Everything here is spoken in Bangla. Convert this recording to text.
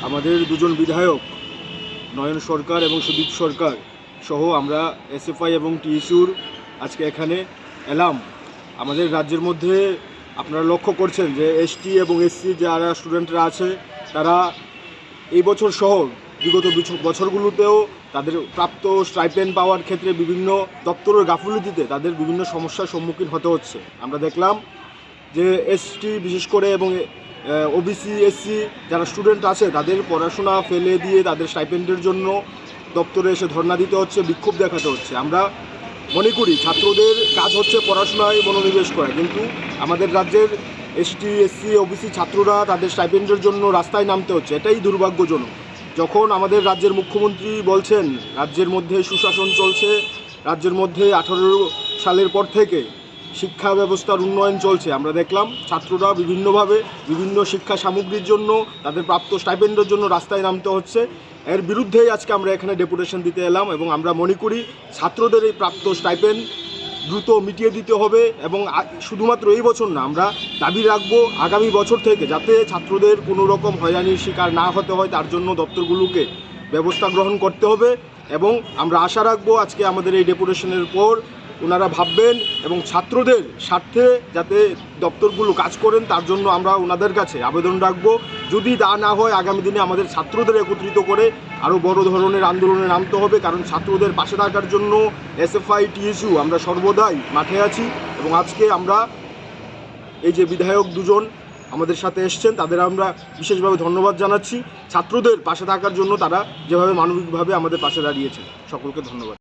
আমাদের দুজন বিধায়ক নয়ন সরকার এবং সুদীপ সরকার সহ আমরা এসএফআই এবং টিএসইউর আজকে এখানে এলাম। আমাদের রাজ্যের মধ্যে আপনারা লক্ষ্য করছেন যে এসটি এবং এসসি যারা স্টুডেন্টরা আছে তারা এই বছর সহ বিগত বছরগুলোতেও তাদের প্রাপ্ত স্টাইপেন্ড পাওয়ার ক্ষেত্রে বিভিন্ন দপ্তরের গাফিলতিতে তাদের বিভিন্ন সমস্যার সম্মুখীন হতে হচ্ছে। আমরা দেখলাম যে এসটি বিশেষ করে এবং ওবিসি এসসি যারা স্টুডেন্ট আছে তাদের পড়াশোনা ফেলে দিয়ে তাদের স্টাইপেন্ডের জন্য দপ্তরে এসে ধর্ণা দিতে হচ্ছে, বিক্ষোভ দেখাতে হচ্ছে। আমরা মনে করি ছাত্রদের কাজ হচ্ছে পড়াশোনায় মনোনিবেশ করা, কিন্তু আমাদের রাজ্যের এসটি এসসি ওবিসি ছাত্ররা তাদের স্টাইপেন্ডের জন্য রাস্তায় নামতে হচ্ছে, এটাই দুর্ভাগ্যজনক। যখন আমাদের রাজ্যের মুখ্যমন্ত্রী বলছেন রাজ্যের মধ্যে সুশাসন চলছে, রাজ্যের মধ্যে 18 সালের পর থেকে শিক্ষা ব্যবস্থার উন্নয়ন চলছে, আমরা দেখলাম ছাত্ররা বিভিন্নভাবে বিভিন্ন শিক্ষা সামগ্রীর জন্য তাদের প্রাপ্ত স্টাইপেন্ডের জন্য রাস্তায় নামতে হচ্ছে। এর বিরুদ্ধেই আজকে আমরা এখানে ডেপুটেশন দিতে এলাম এবং আমরা মনে করি ছাত্রদের এই প্রাপ্ত স্টাইপেন্ড দ্রুত মিটিয়ে দিতে হবে এবং শুধুমাত্র এই বছর না, আমরা দাবি রাখবো আগামী বছর থেকে যাতে ছাত্রদের কোনো রকম হয়রানির শিকার না হতে হয় তার জন্য দপ্তরগুলোকে ব্যবস্থা গ্রহণ করতে হবে। এবং আমরা আশা রাখবো আজকে আমাদের এই ডেপুটেশনের পর ওনারা ভাববেন এবং ছাত্রদের স্বার্থে যাতে দপ্তরগুলো কাজ করেন তার জন্য আমরা ওনাদের কাছে আবেদন রাখবো। যদি তা না হয় আগামী দিনে আমাদের ছাত্রদের একত্রিত করে আরও বড় ধরনের আন্দোলনে নামতে হবে, কারণ ছাত্রদের পাশে থাকার জন্য এসএফআই টিএসইউ আমরা সর্বদাই মাঠে আছি। এবং আজকে আমরা এই যে বিধায়ক দুজন আমাদের সাথে এসছেন তাদের আমরা বিশেষভাবে ধন্যবাদ জানাচ্ছি। ছাত্রদের পাশে থাকার জন্য তারা যেভাবে মানবিকভাবে আমাদের পাশে দাঁড়িয়েছে, সকলকে ধন্যবাদ।